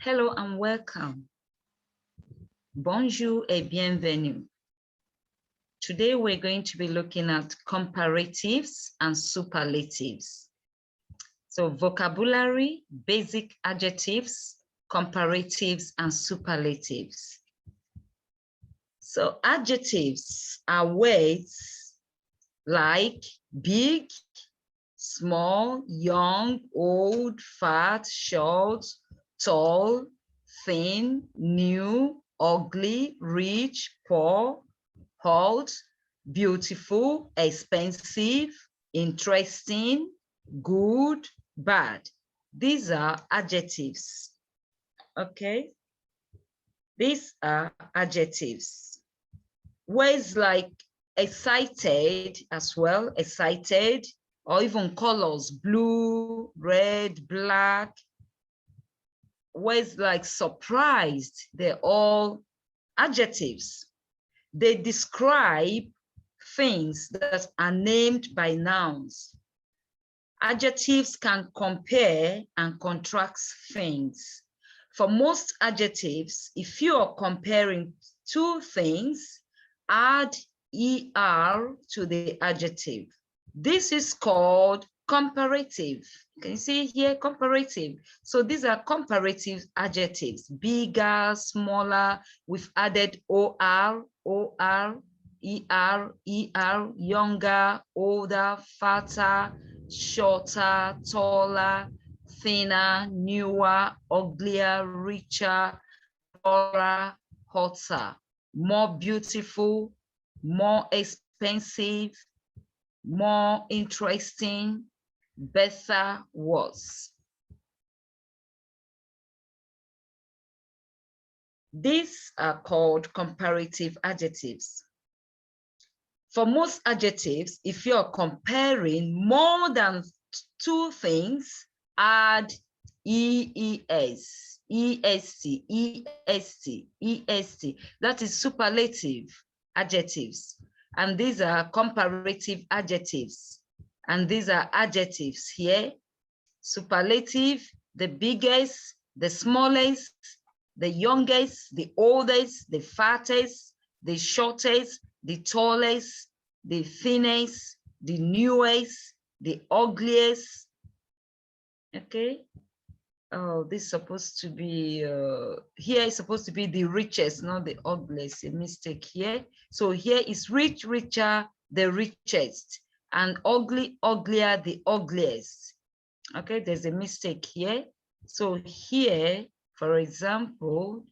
Hello and welcome. Bonjour et bienvenue. Today we're going to be looking at comparatives and superlatives. So vocabulary, basic adjectives, comparatives, and superlatives. So adjectives are words like big, small, young, old, fat, short, tall, thin, new, ugly, rich, poor, hot, beautiful, expensive, interesting, good, bad. These are adjectives. Okay? These are adjectives. Words like excited as well, excited, or even colors, blue, red, black. Words like surprised, they're all adjectives. They describe things that are named by nouns. Adjectives can compare and contrast things. For most adjectives, if you are comparing two things, add er to the adjective. This is called comparative. Can you see here, comparative? So these are comparative adjectives, bigger, smaller, we've added or, younger, older, fatter, shorter, taller, thinner, newer, uglier, richer, poorer, hotter, more beautiful, more expensive, more interesting, better, worse. These are called comparative adjectives. For most adjectives, if you're comparing more than two things, add EES, EST, EST, EST. That is superlative adjectives. And these are comparative adjectives. And these are adjectives here. Superlative, the biggest, the smallest, the youngest, the oldest, the fattest, the shortest, the tallest, the thinnest, the newest, the ugliest. Okay. Oh, this is supposed to be, here is supposed to be the richest, not the ugliest, a mistake here. So here is rich, richer, the richest, and ugly, uglier, the ugliest. Okay, there's a mistake here. So here, for example,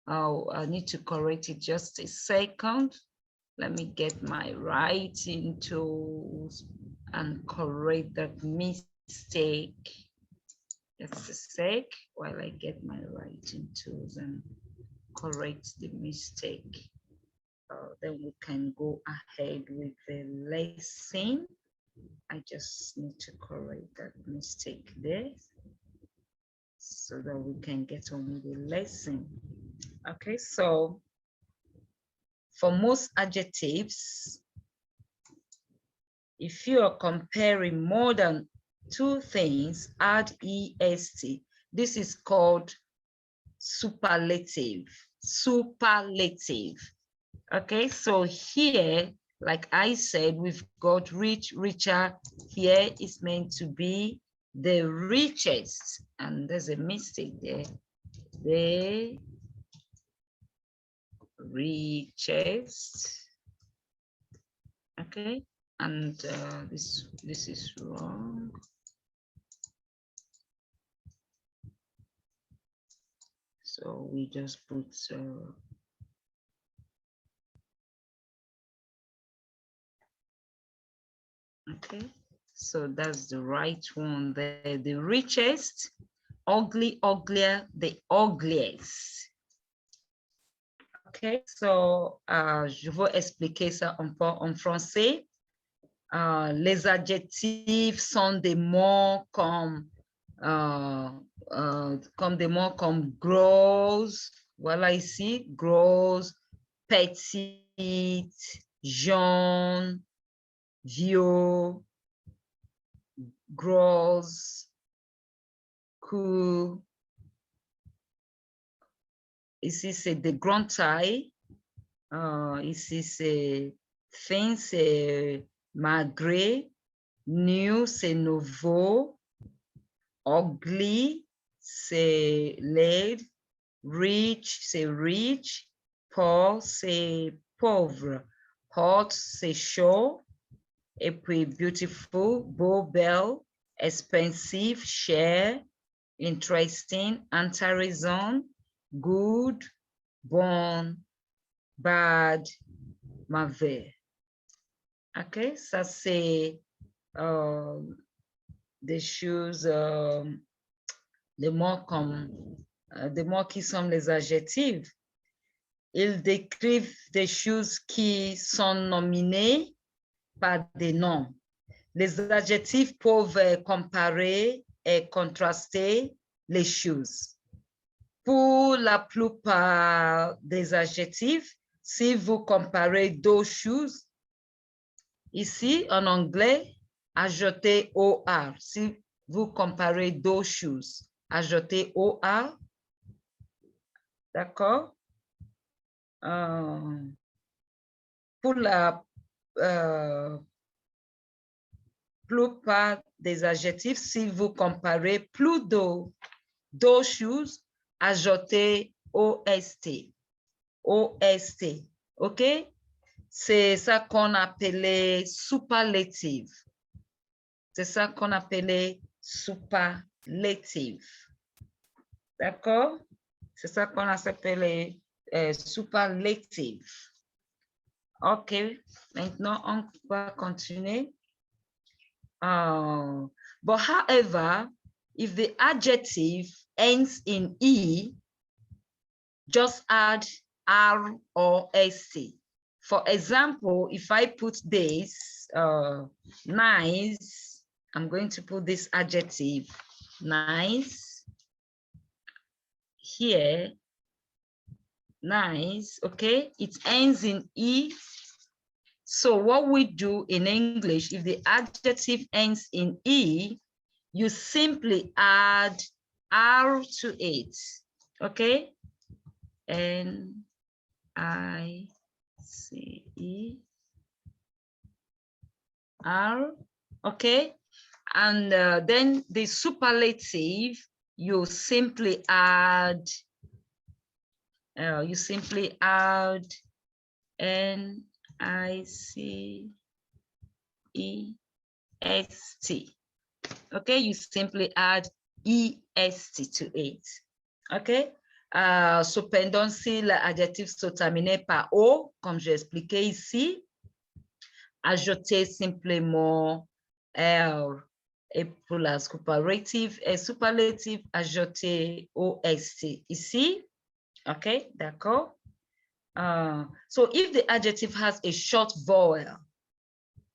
I need to correct it just a second. Let me get my writing tools and correct that mistake. Just a sec while I get my writing tools and correct the mistake. Then we can go ahead with the lesson. I just need to correct that mistake there so that we can get on with the lesson. Okay, so for most adjectives, if you are comparing more than two things, add EST. This is called superlative. Superlative. Okay, so here, like I said, we've got rich, richer. Here is meant to be the richest, and there's a mistake there. The richest. Okay, and this is wrong. So we just put okay, so that's the right one there. The richest, ugly, uglier, the ugliest. Ok, so je vais expliquer ça en français. Les adjectifs sont des mots comme des mots comme grosse, voilà ici, grosse, petite, jaune, vieux, grosse, cool, ici c'est de grandes tailles. Ici c'est fin, c'est malgré. New, c'est nouveau. Ugly, c'est laid. Rich, c'est rich. Poor, c'est pauvre. Hot, c'est chaud. Et puis beautiful, beau, belle. Expensive, cher. Interesting, intéressant. Good, bon, bad, mauvais. OK, ça c'est des choses, des mots comme, des mots qui sont les adjectifs. Ils décrivent des choses qui sont nominées par des noms. Les adjectifs peuvent comparer et contraster les choses. Pour la plupart des adjectifs, si vous comparez deux choses, ici en anglais, ajoutez OR. Si vous comparez deux choses, ajoutez OR. D'accord? Pour la plupart des adjectifs, si vous comparez plus de deux choses, ajoutez OST. OST. OK? C'est ça qu'on appelait superlative. C'est ça qu'on appelait superlative. D'accord? C'est ça qu'on appelait superlative. OK. Maintenant, on va continuer. But however, if the adjective ends in E, just add R or ST. For example, if I put this nice, I'm going to put this adjective nice here. Nice, okay? It ends in E. So what we do in English, if the adjective ends in E, you simply add R to it, okay? N-I-C-E-R, okay? And then the superlative, you simply add N-I-C-E-S-T. Okay, you simply add EST to it. Okay. Cependant, si l'adjectif se terminait par O, comme j'ai expliqué ici, ajoutez simplement R. Et pour la comparative et superlative, ajoutez OST ici. Okay, d'accord. So if the adjective has a short vowel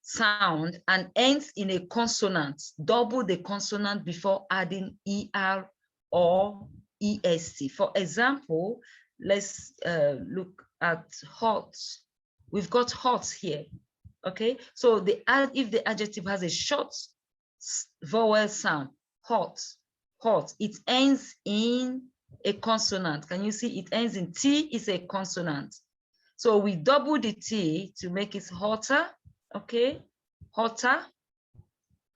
sound and ends in a consonant, double the consonant before adding ER or EST. For example, let's look at hot. We've got hot here, okay? So if the adjective has a short vowel sound, hot, it ends in a consonant. Can you see it ends in T is a consonant. So we double the T to make it hotter, okay, hotter,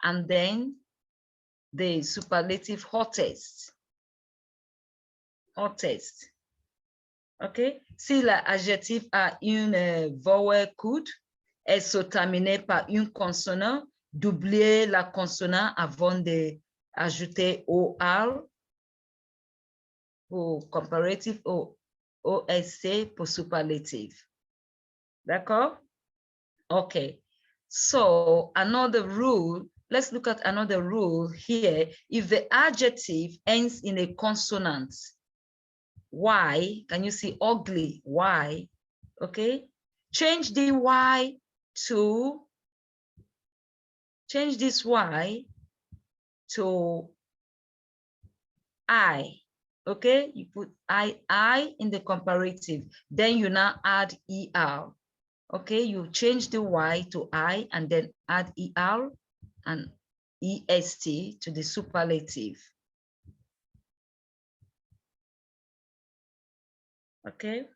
and then the superlative hottest, hottest, okay. Si l'adjectif a une vowel courte, elle se termine par une consonne, doublez la consonne avant d'ajouter OR pour comparative ou OSC pour superlative. D'accord? Okay. So another rule, let's look at another rule here. If the adjective ends in a consonant, Y, can you see ugly, Y, okay? Change the Y to, change this Y to I, okay? You put I in the comparative, then you now add ER. Okay, you change the Y to I and then add ER and EST to the superlative. OK?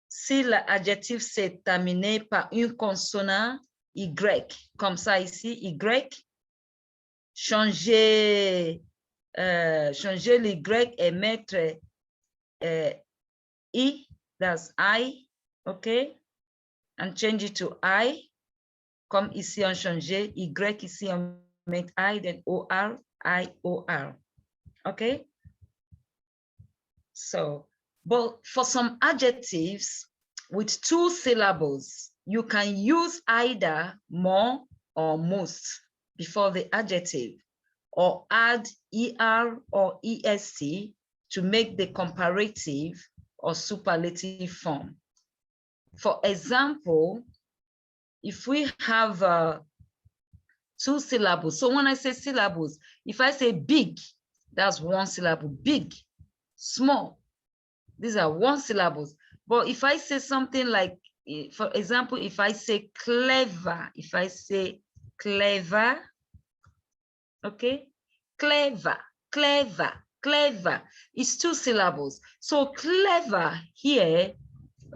Si l'adjectif s'est terminé par une consonne Y, comme ça ici, Y, changer le Y et mettre I, that's I, OK? And change it to I, comme ici on changeait Y, ici on met I, then OR, I, OR, OK? So, but for some adjectives with 2 syllables, you can use either more or most before the adjective, or add ER or EST to make the comparative or superlative form. For example, if we have 2 syllables, so when I say syllables, if I say big, that's 1 syllable, big, small, these are 1 syllables. But if I say something like, for example, if I say clever, okay, clever, it's 2 syllables. So clever here,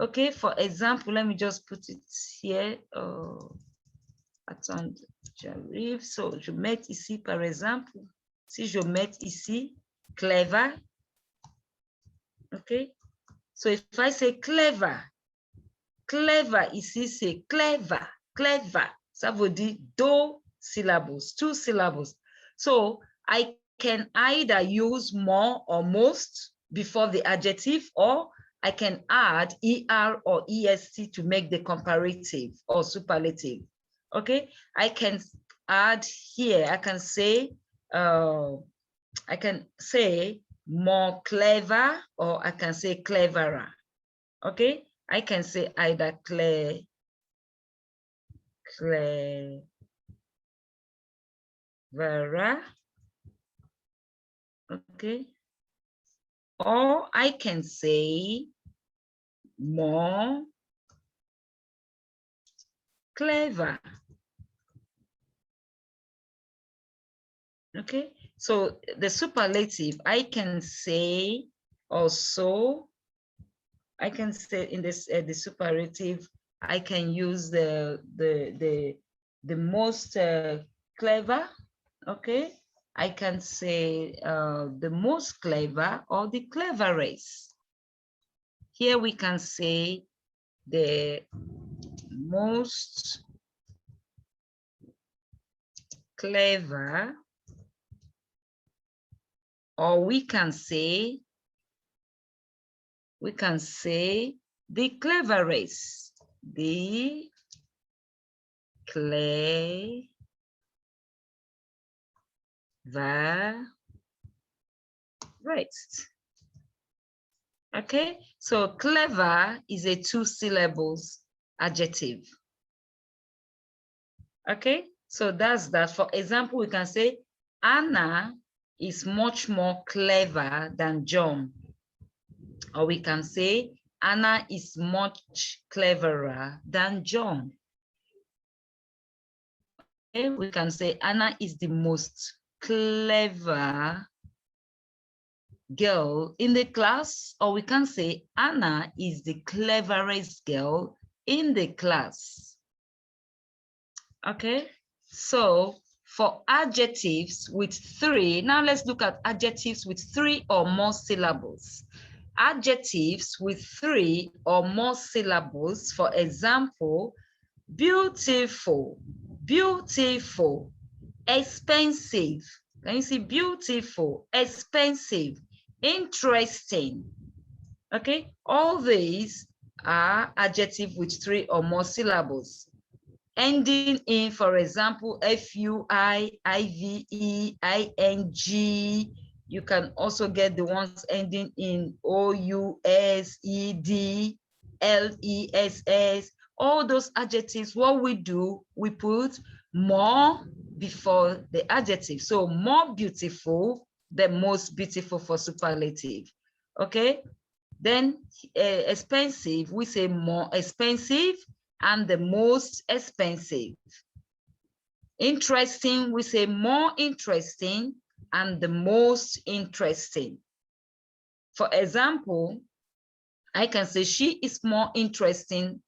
okay, for example, let me just put it here. Attends, j'arrive. So je mets ici, par exemple, si je mets ici clever, okay. So if I say clever ici c'est clever, ça veut dire 2 syllables, 2 syllables. So I can either use more or most before the adjective, or I can add ER or EST to make the comparative or superlative. Okay, I can add here, I can say more clever, or I can say cleverer. Okay, I can say either cleverer, okay, or I can say more clever. Okay, so the superlative, I can say also, I can say in this the superlative, I can use the most clever. Okay, I can say the most clever or the cleverest. Here we can say the most clever, or we can say the cleverest, the cleverest. Okay, so clever is a 2 syllables adjective. Okay, so that's that. For example, we can say Anna is much more clever than John. Or we can say Anna is much cleverer than John. Okay, we can say Anna is the most clever girl in the class, or we can say Anna is the cleverest girl in the class. Okay, so for adjectives with 3, now let's look at adjectives with 3 or more syllables. Adjectives with 3 or more syllables, for example, beautiful, expensive. Can you see beautiful, expensive, interesting? Okay, all these are adjectives with 3 or more syllables. Ending in, for example, FUI, IVE, ING. You can also get the ones ending in OUS, ED, LESS. All those adjectives, what we do, we put more before the adjective. So more beautiful, the most beautiful for superlative. Okay, then expensive, we say more expensive and the most expensive. Interesting, we say more interesting and the most interesting. For example, I can say she is more interesting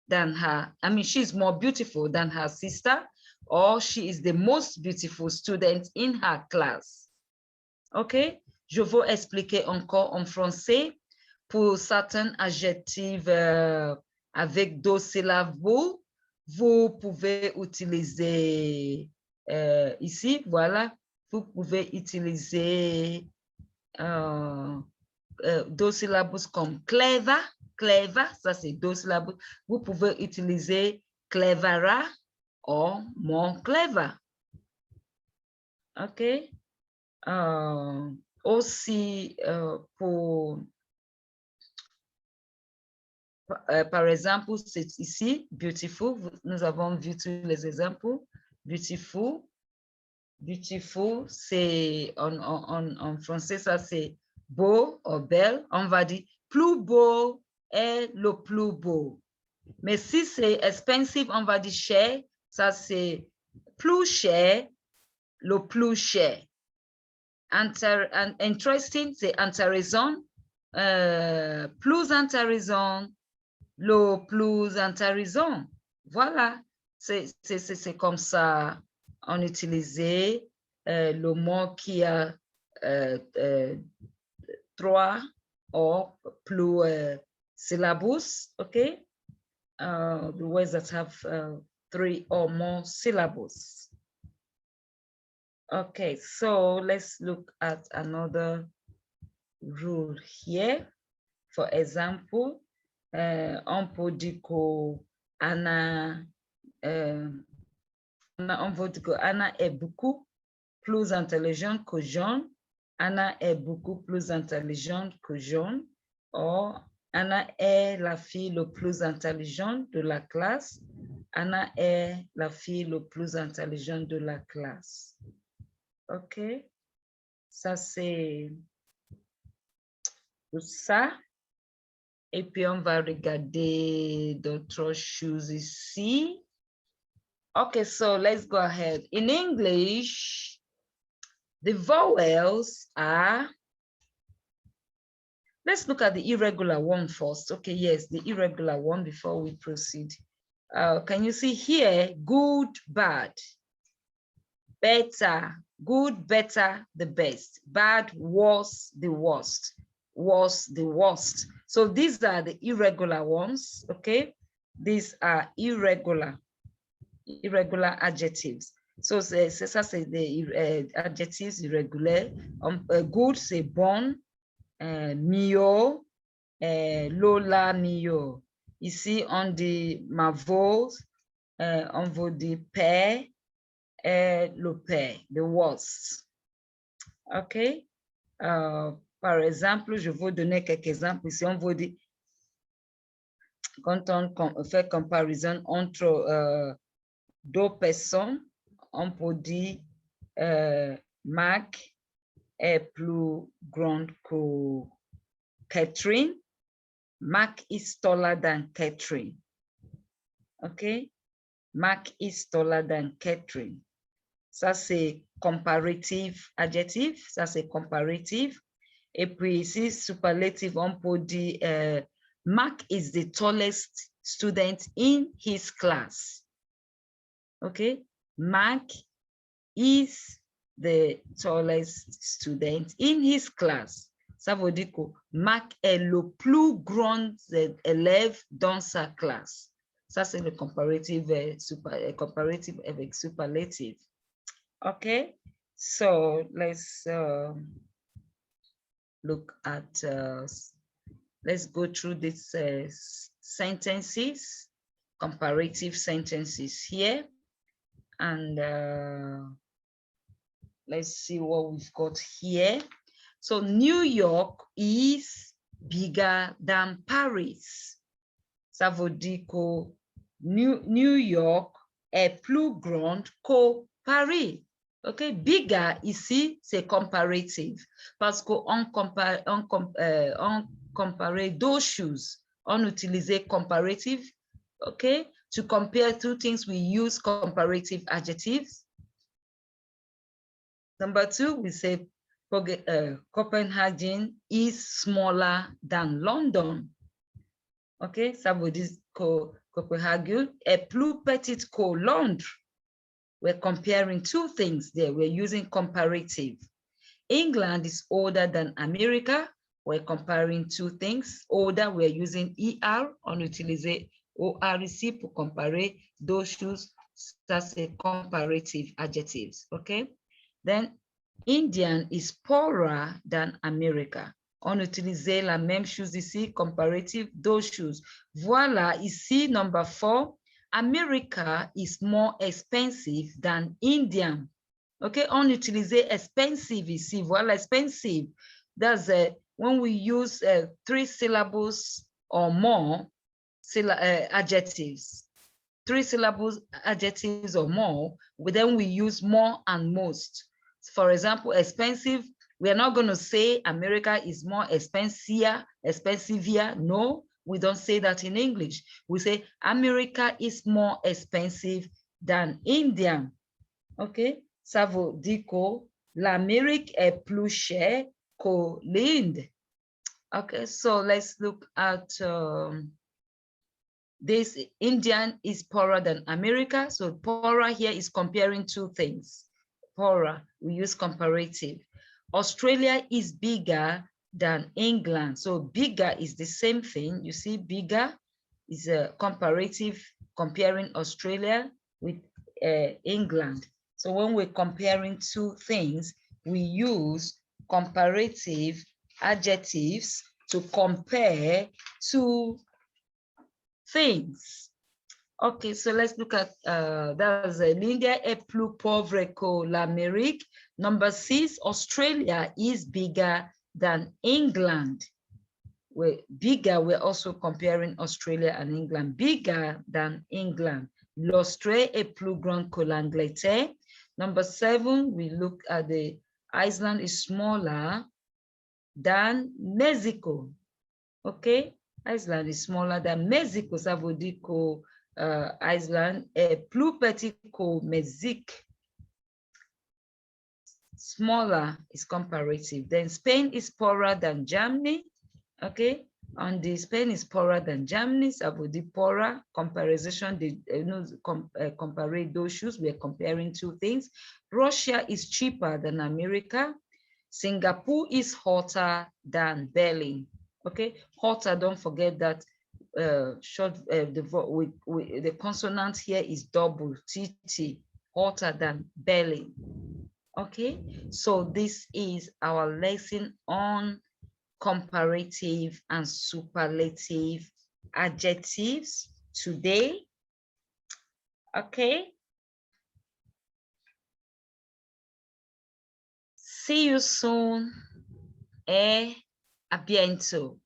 than her. I mean, she's more beautiful than her sister, or she is the most beautiful student in her class. OK? Je vais expliquer encore en français. Pour certains adjectifs avec deux syllabes, vous pouvez utiliser ici, voilà, vous pouvez utiliser deux syllabes comme clever, clever, ça c'est deux syllabes. Vous pouvez utiliser clevera ou more clever. OK? Aussi, par exemple, c'est ici, beautiful. Nous avons vu tous les exemples. Beautiful. Beautiful, c'est en français, ça c'est beau ou belle. On va dire plus beau est le plus beau. Mais si c'est expensive, on va dire cher. Ça c'est plus cher, le plus cher. Interesting, c'est intéressant. Plus intéressant, le plus intéressant. Voilà, c'est comme ça on utilisait le mot qui a trois ou plus syllabus, okay? The words that have three or more syllables. Okay, so let's look at another rule here. For example, on peut dire que Anna, on veut dire que Anna est beaucoup plus intelligente que John. Anna est beaucoup plus intelligente que John. Or, Anna est la fille la plus intelligente de la classe. Anna est la fille la plus intelligente de la classe. OK? Ça, c'est tout ça. Et puis, on va regarder d'autres choses ici. Okay, so let's go ahead. In English, the vowels are, let's look at the irregular one first. Okay, yes, the irregular one before we proceed. Can you see here, good, bad, better, good, better, the best, bad, worse, the worst, worse, the worst. So these are the irregular ones, okay? These are irregular adjectives. So ça c'est des adjectives irréguliers. Good, c'est bon. Mio, Lola, mio. Ici, on dit mavo, on veut dire père, le père, the worst. OK? Par exemple, je vais vous donner quelques exemples. Ici, on veut dire, quand on fait comparaison entre deux personnes, on peut dire Marc est plus grand que Catherine. Mark is taller than Catherine. OK? Mark is taller than Catherine. Ça, c'est comparative adjective. Ça, c'est comparative. Et puis ici, superlative, on peut dire Mark is the tallest student in his class. OK? Mark is the tallest student in his class. Ça veut dire que Marc est le plus grand élève dans sa classe. Ça, c'est le comparative, comparative avec superlative. OK? So, let's look at, let's go through these sentences, comparative sentences here. And let's see what we've got here. So New York is bigger than Paris. Ça veut dire que New York est plus grande que Paris. OK, bigger ici, c'est comparative. Parce qu'on comparait deux choses. On utilisait comparative. OK, to compare two things, we use comparative adjectives. Number two, we say Copenhagen is smaller than London. Okay, ça veut dire Copenhagen, et plus petite que Londres. We're comparing two things there. We're using comparative. England is older than America. We're comparing two things. Older, we're using ER. On utilise OR ici pour comparer deux choses. Ça, c'est comparative adjectives. Okay. Then Indian is poorer than America. On utilise la même chose ici, comparative, deux choses. Voilà, ici, number 4, America is more expensive than India. Okay, on utilise expensive ici, voilà, expensive. That's when we use 3 syllables or more adjectives. 3 syllables adjectives or more, then we use more and most. For example, expensive, we are not going to say America is more expensive. No, we don't say that in English. We say America is more expensive than India. Okay, ça veut dire que l'Amérique est plus chère que l'Inde. Okay, so let's look at this. Indian is poorer than America. So poorer here is comparing two things. Poorer, we use comparative. Australia is bigger than England. So bigger is the same thing. You see, bigger is a comparative, comparing Australia with England. So when we're comparing two things, we use comparative adjectives to compare two things. Okay, so let's look at that's l'India est plus pauvre que l'Amérique. Number 6, Australia is bigger than England. We're also comparing Australia and England. Bigger than England. L'Australie est plus grand que l'Angleterre. Number 7, we look at the Iceland is smaller than Mexico. Okay, Iceland is smaller than Mexico. Ça veut dire que Iceland est plus petit que Mexique. Smaller is comparative. Then Spain is poorer than Germany. Okay, and the Spain is poorer than Germany. Ça veut dire poorer. Comparison, compare those shoes. We are comparing two things. Russia is cheaper than America. Singapore is hotter than Berlin. Okay, hotter, don't forget that the consonant here is double, TT, hotter than Berlin. Okay, so this is our lesson on comparative and superlative adjectives today. Okay. See you soon et à bientôt.